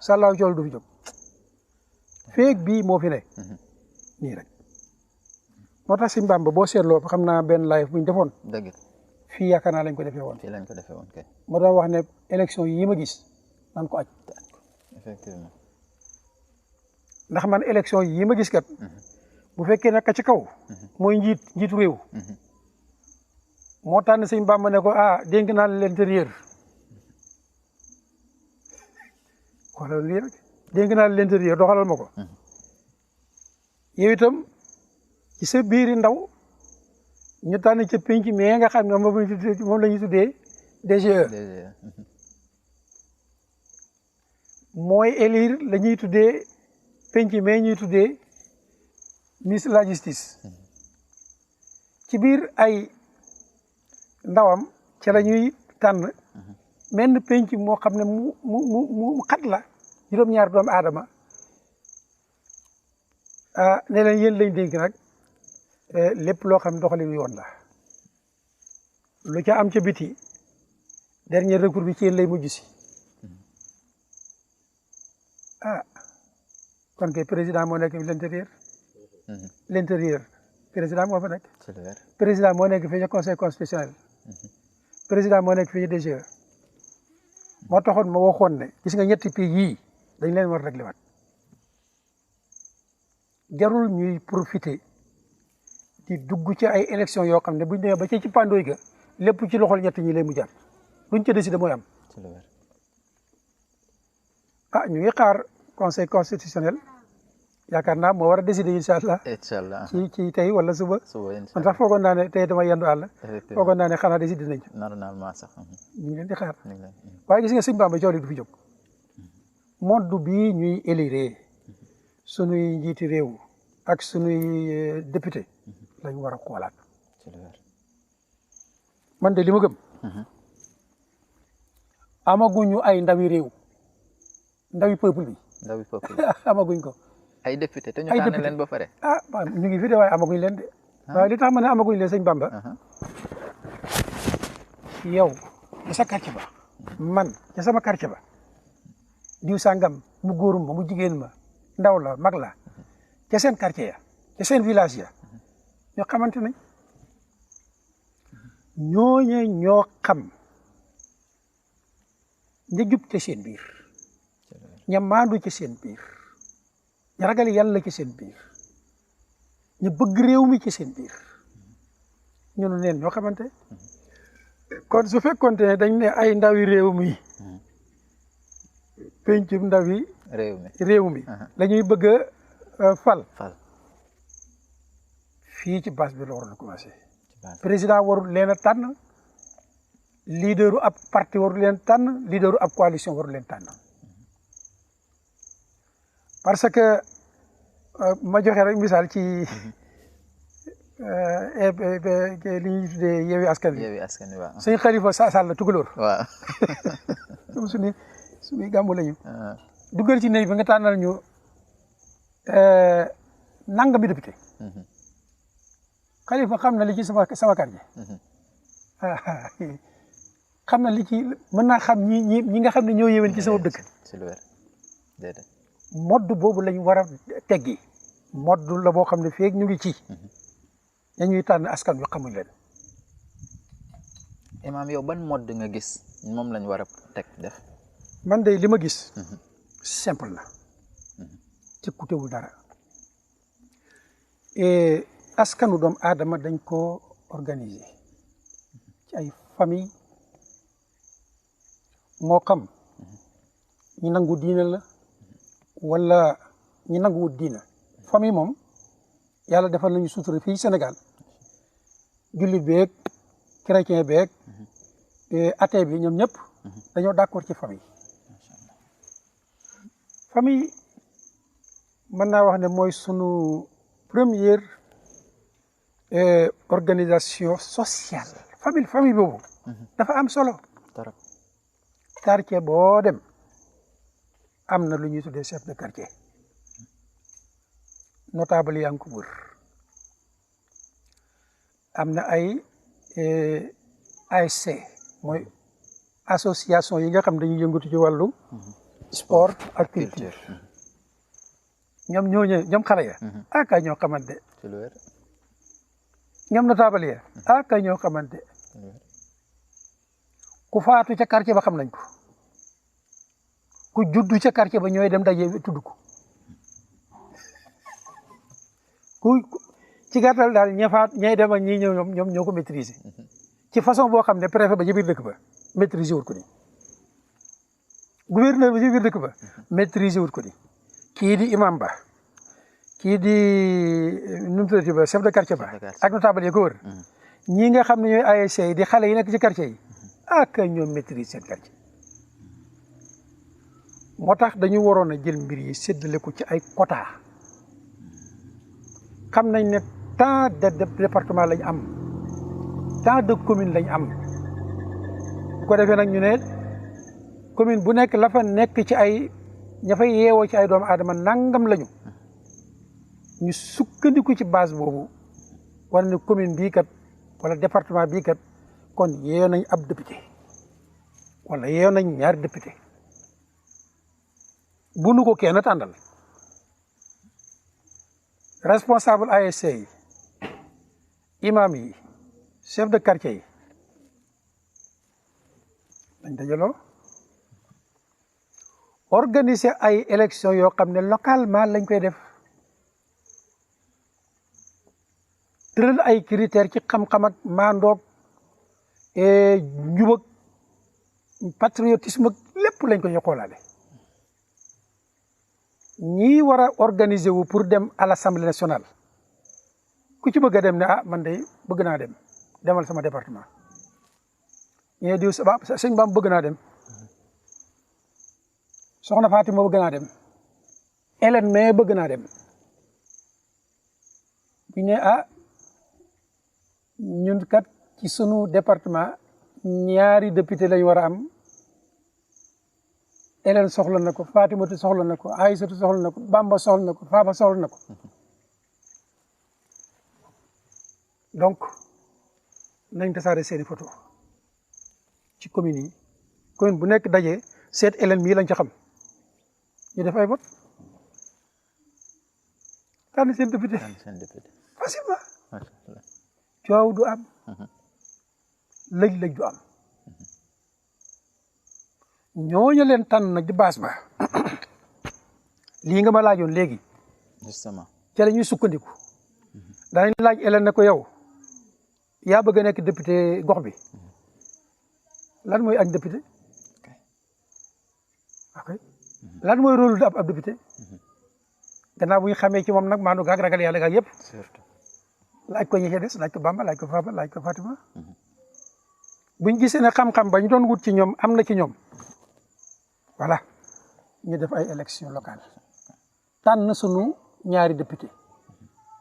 sàllaaw cool du fi jóg feeg bii moo fi ne nii rek moo tax Sëñ Bamba boo seetloo xam naa benn live bu ñu defoon dëgg fii yaakaar naa lañ ko defee woon fii lañ ko defee woon kay moo doon wax ne élection yi ma gis nan ko aj effectivement ndax man élection yi ma gis kat bu fekkee nekk ci kaw mooy njiitu réew moo tànn Sëñ Bamba ne ko dénk naa l'intérieur xoolal lii rek dénk naa l'intérieur doxalal ma ko yow itam ci sa biiri ndaw ñu tànn ca penc mais nga xam ne moom la ñuy tuddee DGE mooy élire la ñuy tuddee penc mais ñuy tuddee ministre de la justice ci biir ay ndawam ci la ñuy tànn menn penc moo xam ne mu xat la juróom-ñaar doomu aadama ne leen yéen lañ dénk nag lépp loo xam ne doxalinu yoon la lu ca am ca biti dernier recours bi ci yéen lay mujj si kon kay président moo nekk l'intérieur président moo fa nekk président moo nekk fii ci conseil constitutionnel président moo nekk fii ci DGE moo taxoon ma waxoon ne gis nga ñetti pays yii dañ leen war a réglé waat jarul ñuy profiter di dugg ci ay élection yoo xam ne buñ demee ba ci pandooy ga lépp ci loxol ñett ñi lay mujjaat luñ ca décidé mooy am ñu ngi xaar conseil constitutionnel yaakaar naa moo war a décider incha allah ci tey wala suba man sax foogoon naa ne tey dama yendu àll foogoon naa ne xanaa décider nañ normalement sax ñu ngi leen di xaar waaye gis nga Sëñ Bamba coow li du fi jóg mode bii ñuy élire sunuy njiiti réew ak sunuy député lañ war a xoolaat man de li ma gëm amaguñu ay ndawi réew ndawi peuple bi amaguñ ko ay député te ñu tànn leen ba pare ñu ngi fi de waaye amaguñ leen de waaye li tax ma ne amaguñ leen Sëñ Bamba yow ca sa quartier ba man ca sama quartier ba diw sàngam mu góor ma mu jigéen ma ndaw la mag la ca seen quartier ya ca seen village ya ñoo xamante nañ ñooñe ñoo xam ña jub ci seen biir ña maandu ci seen biir ña ragal yàlla ci seen biir ña bëgg réew mi ci seen biir ñunu neen ñoo xamante kon su fekkoonte ne dañ ne ay ndawi réew mi pencum ndawi réew mi la ñuy bëgg a fal fii ci base bi la waroon a commencé président warul leen a tànn leaderu ab parti warul leen tànn leaderu ab coalition warul leen tànn parce que ma joxe rek misaal ci li ñuy tuddee Yewwi Askan Wi suñu Xalifa Sall tukulóor waaw suñuy gàmmu lañu duggal ci néeg bi nga tànnal ñu nangami député Xalifa xam na li ci sama quartier xam na li ci mën naa xam ñi nga xam ne ñoo yéwén ci sama dëkk modd boobu lañ war a teggi modd la boo xam ne feeg ñu ngi ci ñuy tànn askan wi xamuñ leen imaam yow ban modd nga gis moom lañ war a teg def man de li ma gis simple na ci kutewul dara askanu doomu aadama dañ ko organiser ci ay famille moo xam ñi nangu diina la wala ñi nanguwut diina famille moom yàlla defal nañu sutura fii Sénégal jullit beeg chrétien beeg athée bi ñoom ñëpp dañoo d'accord ci famille famille mën naa wax ne mooy sunu première organisation sociale famille boobu dafa am solo quartier boo dem am na lu ñuy tuddee chef de quartier notable yaa ngi ko wër am na ay ASC mooy association yi nga xam dañuy yëngatu ci wàllu sport ak culture ñoom ñooñu ñoom xale ya kay ñoo xamante ci lu wér ñoom notable ya kay ñoo xamante ku faatu ca quartier ba xam nañ ko ku juddu ca quartier ba ñooy dem daje tudd ko ku ci gàttal daal ñay dem ak ñi ñëw ñoom ñoo ko maîtriser ci façon boo xam ne préfet ba ci biir dëkk ba maîtriser wut ko ni gouverneur ba ci biir dëkk ba maîtriser wut ko ni kii di imam ba kii di nu mu tuddati ba chef de quartier ba ak notable yi ko wër ñii nga xam ne ñooy ASC yi di xale yi nekk ci quartier yi ak ñoom maîtriser seen quartier moo tax dañu waroon a jël mbir yi séddale ko ci ay quota xam nañ ne tant de département lañ am tant de commune lañ am bu ko defee nag ñu ne commune bu nekk la fa nekk ci ay ña fay yeewoo ci ay doomu aadama nangam lañu ñu sukkandiku ci base boobu war ne commune bii kat wala département bii kat kon yeeyoo nañ ab député wala yeeyoo nañ ñaari député bu nu ko kenn tàndal responsable ASC yi imam yi chef de quartier yi dañ dajaloo organiser ay élection yoo xam ne localement lañ koy def tëral ay critères ci xam-xam ak maandoog njub ak patriotisme ak lépp lañ koy xoolaale ñii war a organiser wu pour dem à l'Assemblée nationale ku ci bëgg a dem ne man de bëgg naa dem demal sama département ñee diw sëñ Bam bëgg naa dem soxna Fatima bëgg naa dem Hélène mais bëgg naa dem bu ne ñun kat ci sunu département ñaari député lañu war a am Hélène soxla na ko Fatimatu soxla na ko Aïssatu soxla na ko Bamba soxla na ko Faba soxla na ko donc nañ tasaare seeni photo ci commune yi commune bu nekk daje seet Hélène mii lañ ca xam ñu def ay vote tànn seen député facilement coow du am lëj-lëj du am ñooñu leen tànn nag di baas ba lii nga ma laajoon léegi justement ca la ñuy sukkandiku danañ laaj Hélène ne ko yow yaa bëgg a nekk député gox bi lan mooy añ député ok lan mooy rôle du ab député gannaaw bu ñu xamee ci moom nag maanu gaag ragal yàlla gaag yëpp laaj ko ñi ca des laaj ko Bamba laaj ko Faba laaj ko Fatima buñ gisee ne xam-xam ba ñu doon wut ci ñoom am na ci ñoom voilà ñu def ay élection locale tànn sunu ñaari député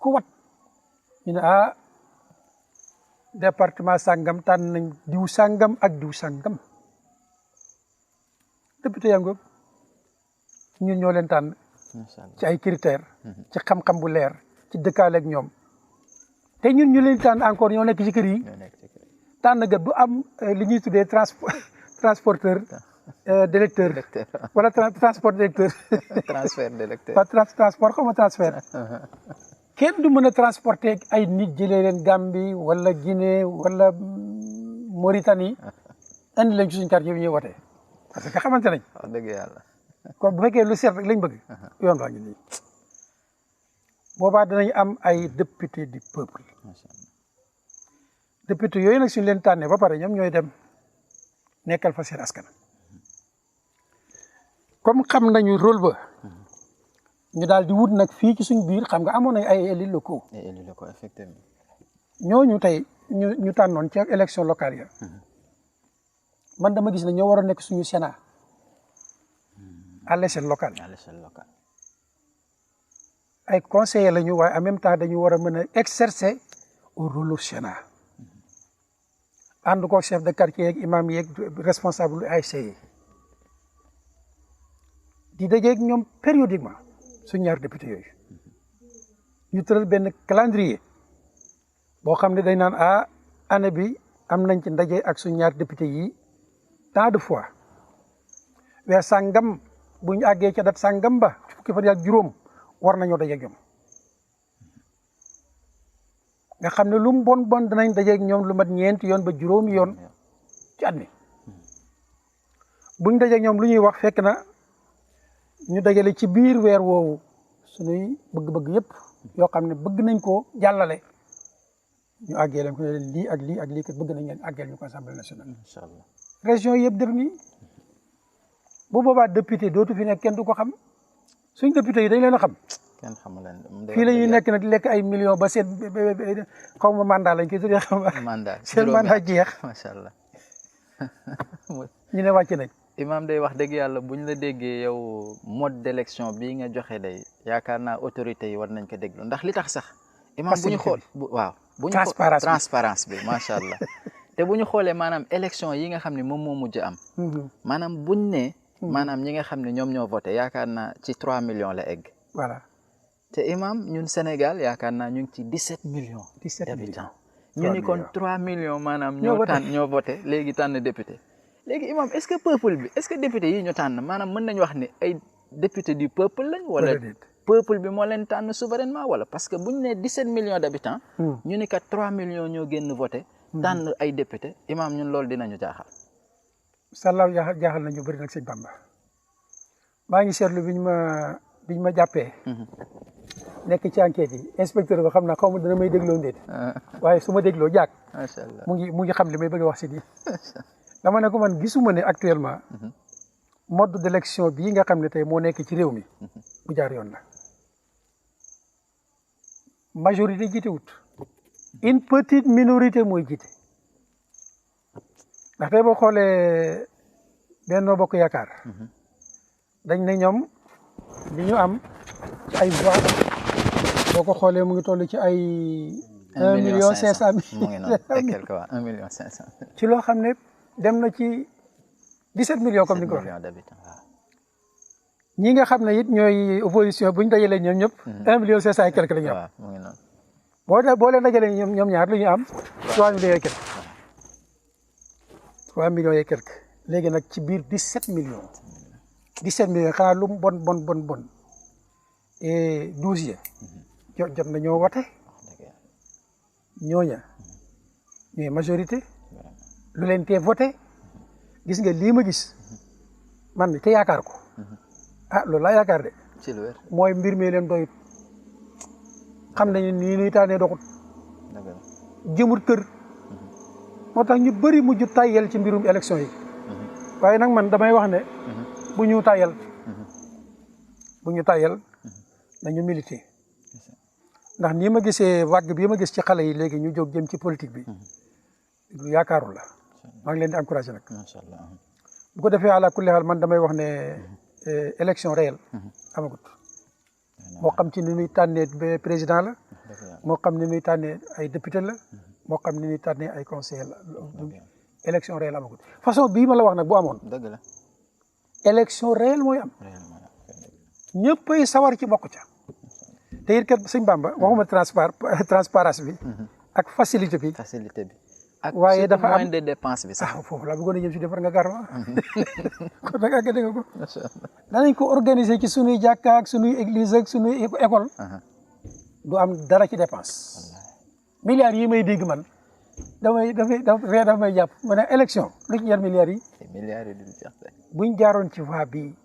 ku wat ñu ne département sàngam tànn nañ diw sàngam ak diw sàngam député yaa ngoog ñun ñoo leen tànn ci ay critères ci xam-xam bu leer ci dëkkaaleeg ñoom te ñun ñu leen tànn encore ñoo nekk ci kër yi tànn ga du am li ñuy tuddee transporteur d'électeur wala transport d'électeur transfert d'électeur transport xaw ma transfert kenn du mën a transporter ay nit jëlee leen Gambie wala Guinée wala Mauritanie indi leen ci suñu quartier bi ñuy wootee parce que xamante nañ wax dëgg yàlla kon bu fekkee lu seet rek lañ bëgg yoon waa ngi nii boobaa danañ am ay député du peuple député yooyu nag suñu leen tànnee ba pare ñoom ñooy dem nekkal fa seen askan comme xam nañu rôle ba ñu daal di wut nag fii ci suñ biir xam nga amoon nañ ay élus locaux effectivement ñooñu tey ñu tànnoon ci élection locale ya man dama gis ne ñoo war a nekk suñu Sénat à l'échelle locale ay conseillers lañu waaye en même temps dañu war a mën a exercer au rôle Sénat ànd ko chef de quartier yeeg imam yeeg responsable ASC yi di dajeeg ñoom périodiquement suñu ñaar député yooyu ñu tëral benn calendrier boo xam ne day naan année bi am nañ ci ndaje ak suñu ñaar député yi tant de fois weer sàngam buñ àggee ca dat sàngam ba fukki fan ak juróom war nañoo dajeeg ñoom nga xam ne lu mu bon bon danañ dajeeg ñoom lu mat ñeenti yoon ba juróomi yoon ci at mi buñ dajeeg ñoom lu ñuy wax fekk na ñu dajale ci biir weer woowu suñuy bëgg-bëgg yëpp yoo xam ne bëgg nañ koo jàllale ñu àggee leen ko ne leen lii ak lii ak lii kat bëgg nañ leen àggeel ñu ko assemblée nationale. incha allah région yëpp def nii bu boobaa député dootu fi nekk kenn du ko xam suñ député yi dañ leen a xam. kenn xamu leen fii la ñuy nekk nag di lekk ay millions ba seen xaw ma mandat lañ koy tuddee xam nga. mandat seen mandat jeex. macha allah. ñu ne wàcc nañ. Imam day wax dëgg yàlla buñ la déggee yow mode d'élection bii nga joxe day yaakaar naa autorités yi war nañ ko déglu ndax li tax sax. Imam bu ñu xool waaw. bu ñu transparence bi macha allah. te bu ñu xoolee maanaam élection yi nga xam ne moom moo mujj am. maanaam buñ ne. maanaam ñi nga xam ne ñoom ñoo voté yaakaar naa ci 3 millions la egg. voilà te Imam ñun Sénégal yaakaar naa ñu ngi ci 17 millions. 17 d'habitants ñu ni kon 3 millions maanaam ñoo voté léegi tànn député. léegi Imam est-ce que peuple bi est-ce que député yi ñu tànn maanaam mën nañu wax ne ay député du peuple lañ. wala peuple bi moo leen tànn souverainement wala parce que bu ñu nee 17 millions d'habitants. ñu ni kat 3 millions ñoo génn voté. tànn ay député Imam ñun loolu dinañu jaaxal. sallaaw jaaxal nañu bëri nag sëñ Bamba maa ngi seetlu biñ ma jàppee. nekk ci enquête yi inspecteur ba xam naa xaw ma dana may dégloo ndéet waaye su ma dégloo jaag. macha allah mu ngi xam li may bëgg a wax si nii. dama ne ko man gisuma ne actuellement. mode d'élection bii nga xam ne tey moo nekk ci réew mi. bu jaar yoon la. majorité jiite wut. une petite minorité mooy jiite. ndax tey boo xoolee Benno Bokk Yaakaar. dañ ne ñoom li ñu am ci ay voix boo ko xoolee mu ngi toll ci ay. 1,5 million. mu ngi noonu ay quelque waa 1,5 million. ci loo xam ne dem na ci 17 millions comme ni nga ko waxee. ñi nga xam ne it ñooy opposition bu ñu dajalee ñoom ñëpp. 1,5 million et quelque la ñu am. waaw mu ngi noonu. boo leen dajalee ñoom ñaar lu ñu am 3 millions et quelque. 3 millions et quelque léegi nag ci biir 17 millions. 17 millions xanaa lu mu bon et 12 ya jot na ñoo wote ñooña ñooy majorité lu leen tee voté gis nga lii ma gis man te yaakaar ko loolu laa yaakaar de ci lu wér mooy mbir mi leen doyut xam nañu nii nuy taanee doxut jëmut kër moo tax ñu bëri mujj tàyyel ci mbirum élection yi waaye nag man damay wax ne bu ñu tàyyel nañu milité ndax nii ma gisee vague bi ma gis ci xale yi léegi ñu jóg jëm ci politique bi lu yaakaarul la maa ngi leen di encouragé nag macha allah bu ko defee àla kulli xaal man damay wax ne élection réelle amagut moo xam ci ni ñuy tànnee président la moo xam ni ñuy tànnee ay député la moo xam ni ñuy tànnee ay conseiller la élection réelle amagut façon bii ma la wax nag bu amoon dëgg la élection réelle mooy am ñëppay sawar ci bokk ca te it kat sëñ Bamba waxuma transparence bi ak facilité bi ak waaye dafa am moyen de dépense bi sax foofu laa bëggoon a jëm si defar nga garma kon nag àgg nga ko danañ ko organiser ci sunuy jàkka ak sunuy église ak sunuy école du am dara ci dépense milliards yi may dégg man dafa may jàpp ma ne élection lu ci jar milliards yi buñ jaaroon ci voie bi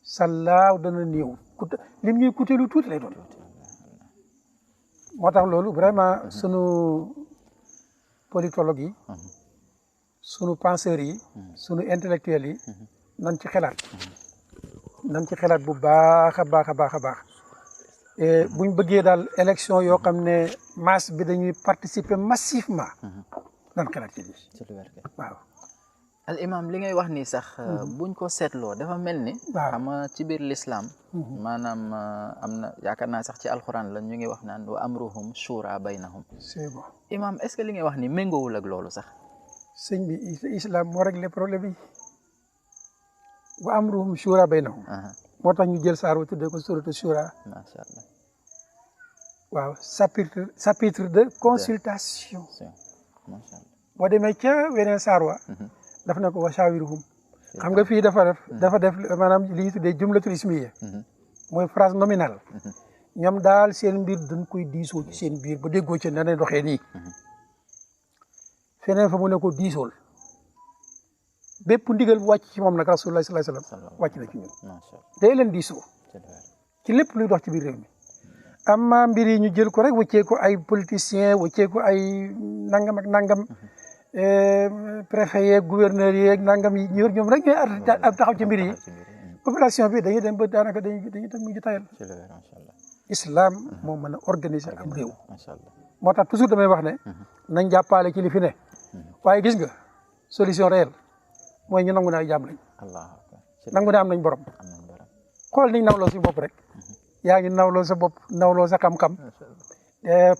sallaaw dana néew lim ñuy coûter lu tuuti lay doon moo tax loolu vraiment sunu politologue yi sunu penseurs yi sunu intellectuels yi nan ci xelaat bu baax a baax buñ bëggee daal élection yoo xam ne masse bi dañuy participer massivement nan xelaat ci lii waaw al imam li ngay wax nii sax buñ ko seetloo dafa mel ni xam nga ci biir l'islam maanaam am na yaakaar naa sax ci alxuraan la ñu ngi wax naan wa amruhum shura baynahum c'est bon imam est-ce que li ngay wax ni méngoowul ak loolu sax sëñ bi islam moo réglé problème yi wa amruhum shura baynahum moo tax ñu jël saar wa tuddee ko suratu shura macha allah waaw chapitre de consultation macha allah boo demee ca weneen saar wa daf na ko wa shawiruhum xam nga fii dafa def maanaam li ñuy tuddee jumlatul ismiya mooy phrase nominale ñoom daal seen mbir dañ koy diisoo ci seen biir ba déggoo ci na doxee nii feneen fa mu ne ko diisool bépp ndigal bu wàcc ci moom nag rasulullah sallallahu alayhi wasallam wàcc na ci ñun day leen diisoo ci lépp luy dox ci biir réew mi amma mbir yi ñu jël ko rek wëccee ko ay politiciens wëccee ko ay nangam ak nangam préfet yeeg gouverneur yeeg nangam yi ñoom rek ñooy taxaw ci mbir yi population bi dañuy dem ba daanaka dañuy dem mujj tayal islam moo mën a organiser am réew moo tax toujours damay wax ne nañ jàppale ci li fi ne waaye gis nga solution réelle mooy ñu nangu ne ay jaam lañ nangu ne am nañ borom xool niñ nawloo si bopp rek yaa ngi nawloo sa bopp nawloo sa xam-xam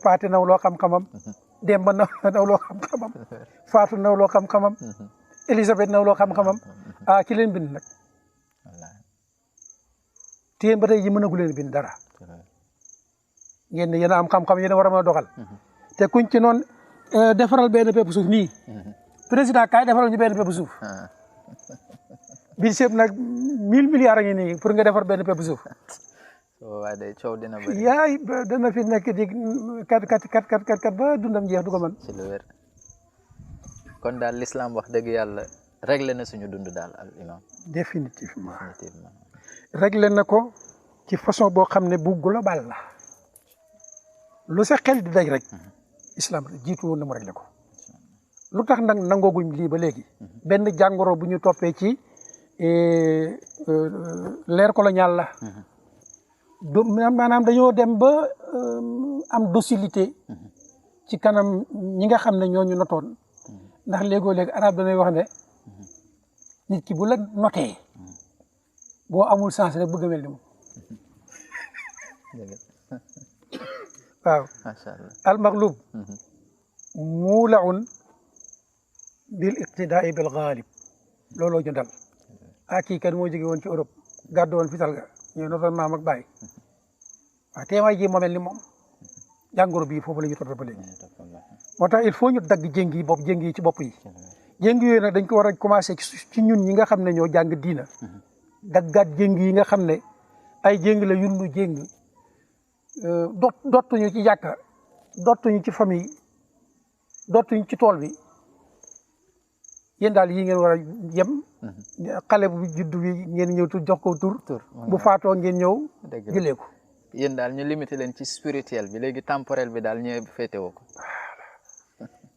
paate nawloo xam-xamam Demba nawloo xam-xamam Faatu nawloo xam-xamam Elisabeth nawloo xam-xamam ah ki leen bind nag téen ba tey ji mënagu leen bind dara ngeen ne yéen a am xam-xam yéen a war a mën a doxal te kuñ ci noonu defaral benn pepp suuf nii président kaay defaral ñu benn pepp suuf budget nag 1000 milliards a ngi nii pour nga defar benn pepp suuf waaye day coow dina bëri yaay dana fi nekk di kat ba dundam jeex du ko mën ci lu wér kon daal l'islam wax dëgg yàlla réglé na suñu dund daal al imam définitivement réglé na ko ci façon boo xam ne bu global la lu sa xel di daj rek islam jiitu woon na mu réglé ko lu tax nag nangooguñ lii ba léegi benn jàngoro bu ñu toppee ci l'ère coloniale la maanaam dañoo dem ba am docilité ci kanam ñi nga xam ne ñoo ñu notoon ndax léegoo léegi arab danay wax ne nit ki bu la notee boo amul sens rek bëgg a mel ni moom waaw al maghlub muulaun bil iqtidaai bil ghalib looloo ñu dal kii kan moo jóge woon ci Europe gàddu woon fital ga ñooy notoon maam ak baay waaw teemaay ji moo mel ni moom jàngoro bii foofu la ñu toppee ba léegi moo tax il faut ñu dagg jéng yi ci bopp yi jéng yooyu nag dañ ko war a commencé ci ñun ñi nga xam ne ñoo jàng diina daggaat jéng yi nga xam ne ay jéng la yunnu jéng dottuñu ci jàkka dottuñu ci famille dottuñu ci tool bi yéen daal yi ngeen war a yem xale bu juddu bi ngeen ñëw tu jox ko tur bu faatoo ngeen ñëw jëlee ko yéen daal ñu limité leen ci spirituel bi léegi temporel bi daal ñëw féetewoo ko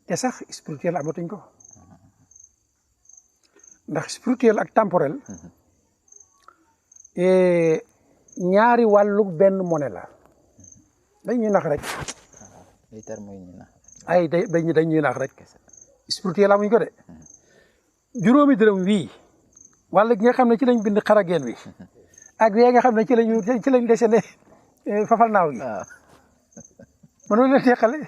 te sax spirituel amatuñ ko ndax spirituel ak temporel ñaari wàllu benn monnaie la dañuy nax rek dañuy nax rek spirituel amuñ ko de juróomi dërëm wii wala gi nga xam ne ci lañ bind xarageen wi ak wee nga xam ne ci lañ dessiné fafal naaw gi mënoo leen teqale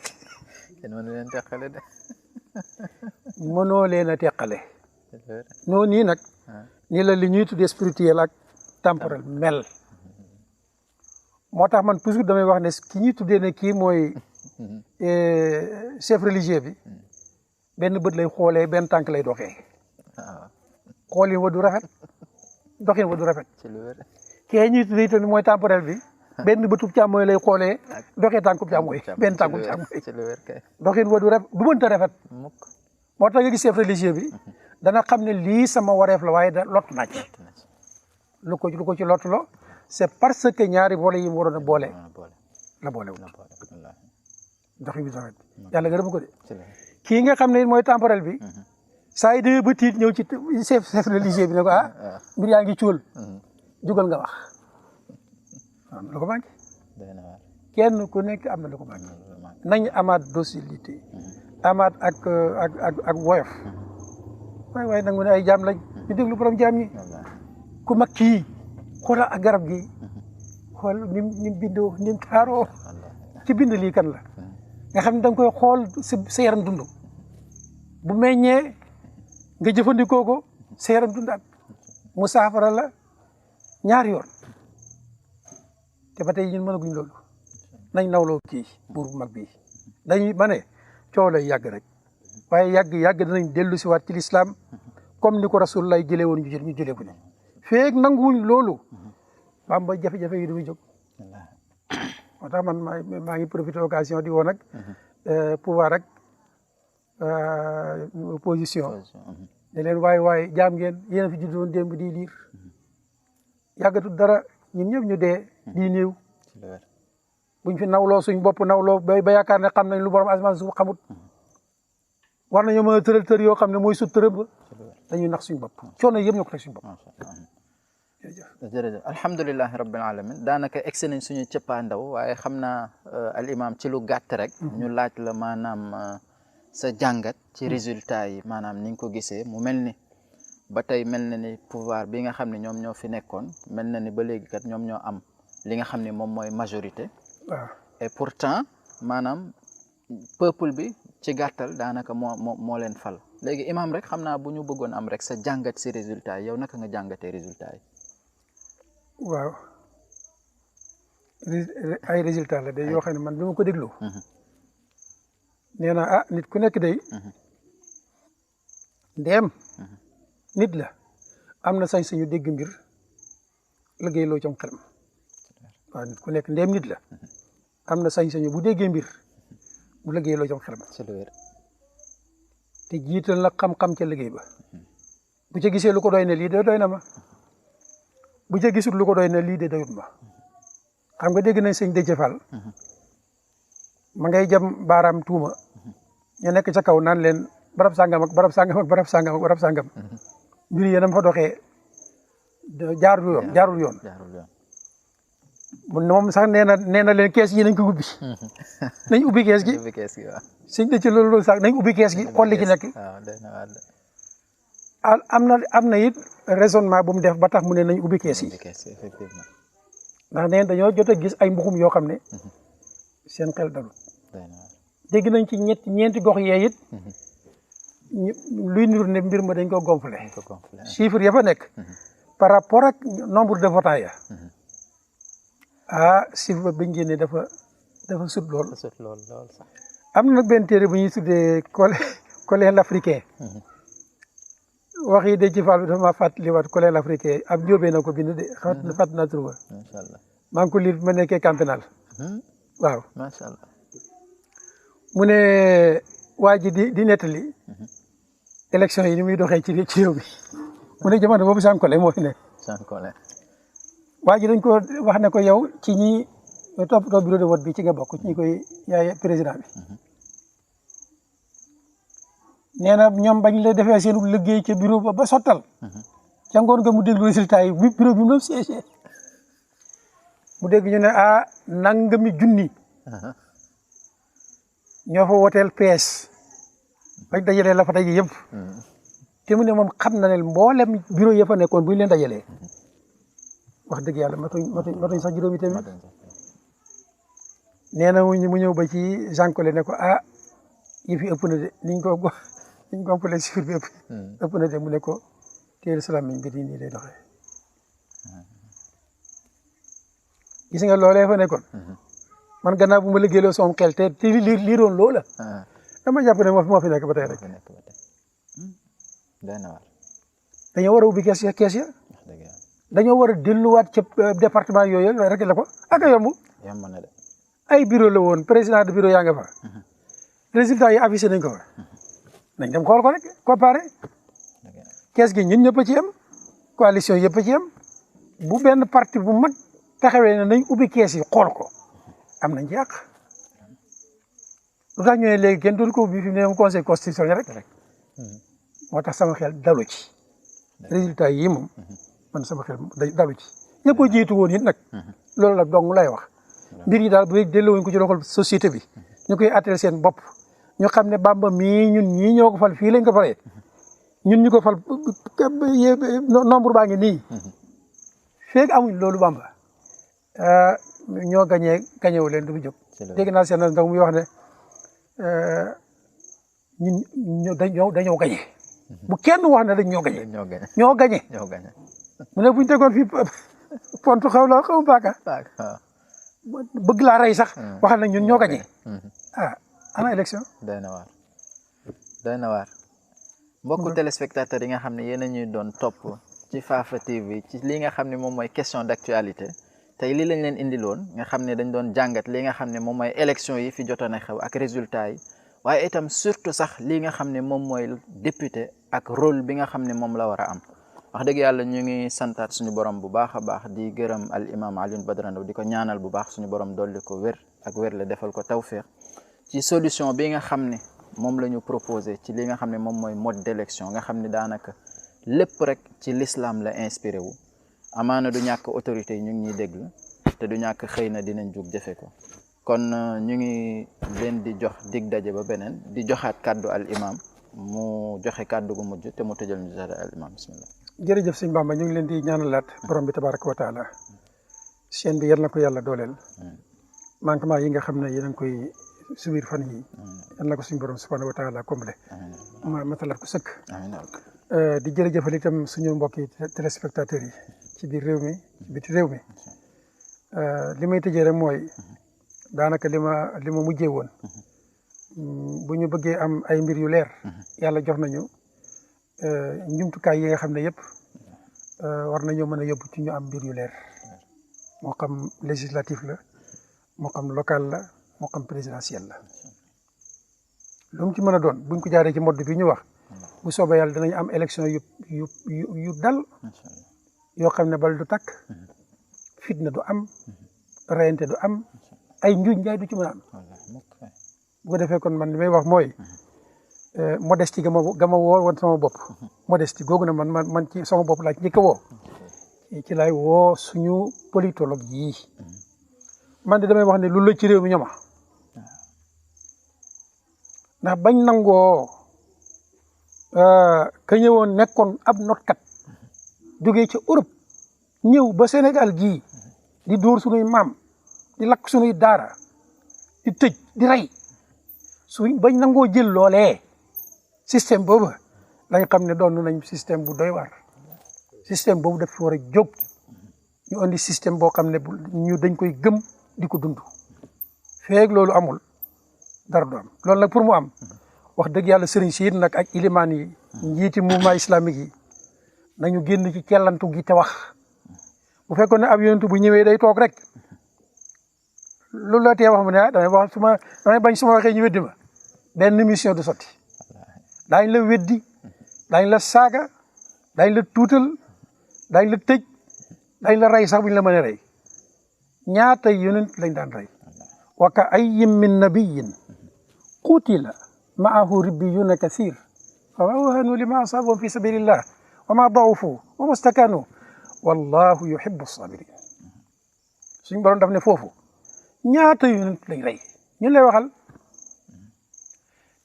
mënoo leen a teqale noonu nii nag nii la li ñuy tuddee spirituel ak temporel mel moo tax man toujours damay wax ne ki ñuy tuddee ne kii mooy chef religieux bi benn bët lay xoolee benn tànk lay doxee xoolin wa du rafet doxin wa du rafet kee ñuy tuddee itam mooy temporel bi benn bëtub càmmooy lay xoolee doxee tànkub càmmooy benn tànkub càmmooy doxin wa du rafet du mënta rafet moo tax nga gis chef religieux bi dana xam ne lii sama wareef la waaye da lott naa ci lu ko ci lottuloo c'est parce que ñaari volets yi mu waroon a boole la boole wut doxin bi rafet yàlla gërëm ko de kii nga xam ne mooy temporel bi saa yi demee ba tiit ñëw ci chef religieux bi ne ko mbir yaa ngi cuul jugal nga wax am na lu ko manqué kenn ku nekk am na lu ko manqué nañ amaat docilité amaat ak woyof waaye nangu ne ay jaam lañ ñu déglu borom jaam ñi ku mag kii xoolal ak garab gi xool nim bindoo nim taaroo ci bind lii kan la nga xam ne da nga koy xool sa yaram dund bu meññee nga jëfandikoo ko sa yaram dundaat mu saafara la ñaari yoon te ba tey ñun mënaguñ loolu nañ nawloo kii buur bu mag bii dañuy ma ne coow lay yàgg rek waaye yàgg danañ dellu si waat ci lislaam comme ni ko Rasulullah jëlee woon ñu jëlee ko ni feeg nanguwuñ loolu Bamba jafe-jafe yi du muy jóg moo tax man maa ngi profité occasion di woon ak pouvoir ak opposition ne leen waaye jaam ngeen yéen a fi juddoon démb di liir yàggatul dara ñun ñëpp ñu dee di néew buñ fi nawloo suñ bopp nawloo ba yaakaar ne xam nañ lu borom asamaan suuf xamut war nañoo mën a tëral tër yoo xam ne mooy sut tërëb dañuy nax suñ bopp coono yëpp ñoo ko teg suñ bopp jërëjëf alhamdulilahi rabbil alamin daanaka egsi nañ suñu cëppaandaw waaye xam naa al imam ci lu gàtt rek ñu laaj la maanaam sa jàngat ci résultat yi maanaam ni nga ko gisee mu mel ni ba tey mel na ni pouvoir bi nga xam ne ñoom ñoo fi nekkoon mel na ni ba léegi kat ñoom ñoo am li nga xam ne moom mooy majorité waaw et pourtant maanaam peuple bi ci gàttal daanaka moo leen fal léegi imam rek xam naa bu ñu bëggoon am rek sa jàngat si résultat yi yow naka nga jàngatee résultat yi waaw ay résultat la day yoo xam ne man bi ma ko dégloo nee na nit ku nekk day ndeem nit la am na sañ-sañu dégg mbir liggéey loo cam xelam waaw nit ku nekk ndeem nit la am na sañ-sañu bu déggee mbir bu liggéey loo cam xelam te jiital na xam-xam ca liggéey ba bu ca gisee lu ko doy ne lii de doy na ma bu ca gisul lu ko doy ne lii de doyut ma xam nga dégg nañ sëñ Déthié Fall ma ngay jam baaraam tuuma ñu nekk ca kaw naan leen barab sàngam ak barab sàngam ak barab sàngam ak barab sàngam mbir yéenam fa doxee jaarul yoon moom sax nee na leen kees yi nañ ko ubbi nañ ubbi kees gi sëñ Déthié loolu sax nañ ubbi kees gi xool li ci nekk am na it raisonnement bu mu def ba tax mu ne nañ ubbi kees yi ndax neen dañoo jot a gis ay mbuxum yoo xam ne seen xel dalul dégg nañ ci ñeenti gox yee it luy niru ne mbir ma dañ ko gonflé chiffre ya fa nekk par rapport ak nombre de votants ya chiffre ba biñ génnee dafa sut lool am na nag benn téere bu ñuy tuddee collège africain wax yi de ci Fall bi dafa ma fàttaliwaat collège africain ab jóobee na ko bind de fàtt naa tur ba maa ngi ko lire ma nekkee camp pénal waaw macha allah mu ne waa ji di nettali élection yi ni muy doxee ci réew mi mu ne jamono boobu Sankole moo fi ne waa ji dañ ko wax ne ko yow ci ñi toppatoo bureau de vote bi ci nga bokk ci ñi koy yaay président bi nee na ñoom bañ la defee seen liggéey ca bureau ba sottal ca ngoon nga mu déglu résultat yi bureau bi moom siégé mu dégg ñu ne nangami junni ñoo fa woteel PS bañ dajalee la fa daje yëpp te mu ne moom xam na ne mboolem bureau ya fa nekkoon bu ñu leen dajalee wax dëgg yàlla matuñ sax juróomi tamit nee na mu ñëw ba ci Sankole ne ko yëf yi ëpp na de niñ ko ëppalee chiffre bi ëpp na de mu ne ko téere salaam miñ mbir yi nii lay doxee gis nga loolee fa nekkoon man gannaaw bu ma liggéeyloo sama xel te liiroon loola dama jàpp ne moo fi nekk ba tey rek dañoo war a ubbi kees ya dañoo war a delluwaat ca département yooyu rek la ko ak a yomb ay bureau la woon président de bureau yaa nga fa résultat yi affiché nañ ko fa nañ dem xool ko rek comparé kees gi ñun ñëpp a ci yem coalition yëpp a ci yem bu benn parti bu mag taxawee ne nañ ubbi kees yi xool ko am nañ ci yàq lu tax ñu ne léegi kenn dootu ko ubbi fi mu ne conseil constitutionnel rek moo tax sama xel dalu ci résultat yi moom man sama xel dalu ci ña ko jiitu woon it nag loolu la dong lay wax mbir yi daal bu delloo ko ci loxol société bi ñu koy attel seen bopp ñu xam ne Bamba mii ñun ñii ñoo ko fal fii lañ ko falee ñun ñu ko fal nombre baa ngi nii feeg amuñ loolu Bamba ñoo gañewu leen du fi jóg dégg naa seen ndax muy wax ne ñun dañoo gañe bu kenn wax ne dañ ñoo gañe mu ne buñ tegoon fii pont xaw paaka bëgg laa rey sax waxal na ñun ñoo gañe ana élection doy na waar mbokku téléspectateurs yi nga xam ne yéen a ñuy doon topp ci Fafa TV ci li nga xam ne moom mooy question d'actualité tey lii lañ leen indiloon nga xam ne dañ doon jàngat li nga xam ne moom mooy élection yi fi jotoon a xew ak résultat yi waaye itam surtout sax li nga xam ne moom mooy député ak rôle bi nga xam ne moom la war a am wax dëgg yàlla ñu ngi santaat suñu borom bu baax a baax di gërëm al imam Alioune Badara Ndao di ko ñaanal bu baax suñu borom dolli ko wér ak wér la defal ko tawfiq ci solution bi nga xam ne moom la ñu proposé ci li nga xam ne moom mooy mode d'élection nga xam ne daanaka lépp rek ci l'islam la inspiré wu amaana du ñàkk autorité yi ñu ngi ñuy déglu te du ñàkk xëy na dinañ jug jëfe ko kon ñu ngi leen di jox dig daje ba beneen di joxaat kàddu al imam mu joxe kàddu gu mujj te mu tëjal ñu jara al imam bismillah. jërëjëf sëñ Bamba ñu ngi leen di ñaanalaat borom bi tabaraka wa taala chaîne bi yal na ko yàlla dooleel manquement yi nga xam ne yéen a ngi koy subir fan yi yal na ko suñu borom subhanahu wa taala comblé ma matalat ko sëkk di jërëjëfal itam suñu mbokki téléspectateurs yi ci biir réew mi ci biti réew mi li may tëjee rek mooy daanaka li ma mujjee woon bu ñu bëggee am ay mbir yu leer yàlla jox nañu njumtukaay yi nga xam ne yëpp war nañoo mën a yóbbu ci ñu am mbir yu leer moo xam législatif la moo xam local la moo xam présidentiel la lu mu ci mën a doon buñ ko jaaree ci mode bi ñu wax bu soobee yàlla danañ am élection yu dal yoo xam ne bal du takk fitna du am reyante du am ay njuuj njaay du ci mën a am bu ko defee kon man li may wax mooy modestie ga ma woo woon sama bopp modestie googu na man ci sama bopp laa ci njëkk a woo ci laay woo suñu politologue yii man de damay wax ne lu la ci réew mi ñoma ndax bañ nangoo ka ñëwoon nekkoon ab notkat jógee ca Europe ñëw ba Sénégal gii di dóor suñuy maam di lakk suñuy daara di tëj di rey bañ nangoo jël loolee système boobu lañ xam ne doon nañ système bu doy waar système boobu daf fi war a jóg ñu indi système boo xam ne ñu dañ koy gëm di ko dund feeg loolu amul dara du am loolu nag pour mu am wax dëgg yàlla sëriñ si it nag ak ilimaan yi njiiti mouvement islamique yi nañu génn ci cellantu gi te wax bu fekkoon ne ab yonent bu ñëwee day toog rek loolu la tee wax mu ne damay bañ su ma waxee ñu weddi ma benn mission du sotti daañ la weddi daañ la saaga daañ la tuutal daañ la tëj daañ la rey sax buñ la mën a rey ñaata yonent lañ daan rey wa ka ayyin min nabiyyin qutila ma'ahu ribbiyuna kathir fa ma wahanu lima asabahum fi sabilillah wa ma da'ufu wa ma stakanu wallahu yuhibbu sabirin suñ borom daf ne foofu ñaata yonent lañ rey ñun lay waxal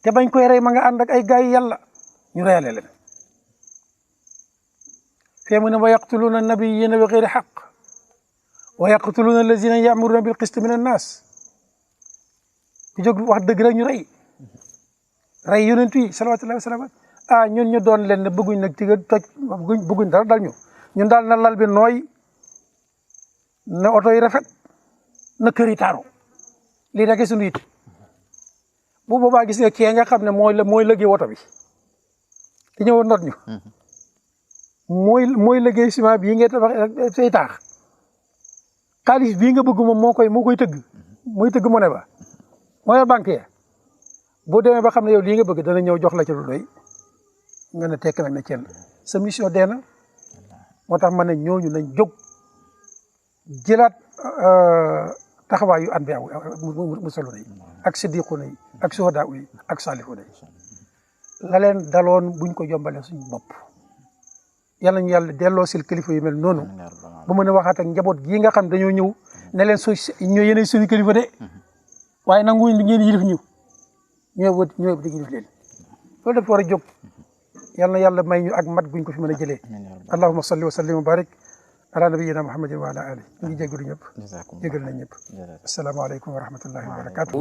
te bañ koy rey ma nga ànd ak ay gaay yàlla ñu reyale leen fee mu ne wa yaqtuluuna nabiyyiina bi ghayri haqq wa yaqtuluuna allazina ya'muruuna bil qisti min annaas ku jóg wax dëgg rek ñu rey yonent yi salawaatullahi wa salaam ñun ñu doon leen ne bëgguñ nag tiga toj bëgguñ dara dal ñun daal na lal bi nooy na oto yi rafet na kër yi taaru lii rek suñu it bu boobaa gis nga kee nga xam ne mooy liggéey woto bi ki ñëwoon not ñu mooy liggéey ciment bii ngay tabax say taax xaalis bii nga bëgg moom moo koy tëgg mooy tëgg mu ne ba mooy banque boo demee ba xam ne yow lii nga bëgg dana ñëw jox la ci lu doy nga ne tekk nag ne ceen sa mission dee na moo tax ma ne ñooñu nañ jóg jëlaat taxawaayu anbiya musaluna yi ak siddiquna yi ak suhadaa yi ak saalihuna yi la leen daloon buñ ko yombale suñu bopp yàlla ñu yàlla delloo sil kilifa yu mel noonu ba mën a waxaat ak njaboot gii nga xam dañoo ñëw ne leen ñoo yeneen suñu kilifa de waaye nanguñ ngeen yilif ñu ñëw di yilif leen loolu dafa war a jóg yal na yàlla may ñu ak mat guñ ko fi mën a jëlee allahumma salli wa sallim wa barik ala nabiyyina muhammadin wa ala alihi ñu ngi jégalu ñëpp jégal nañ ñëpp asalaamaaleykum wa rahmatullahi wa barakatuh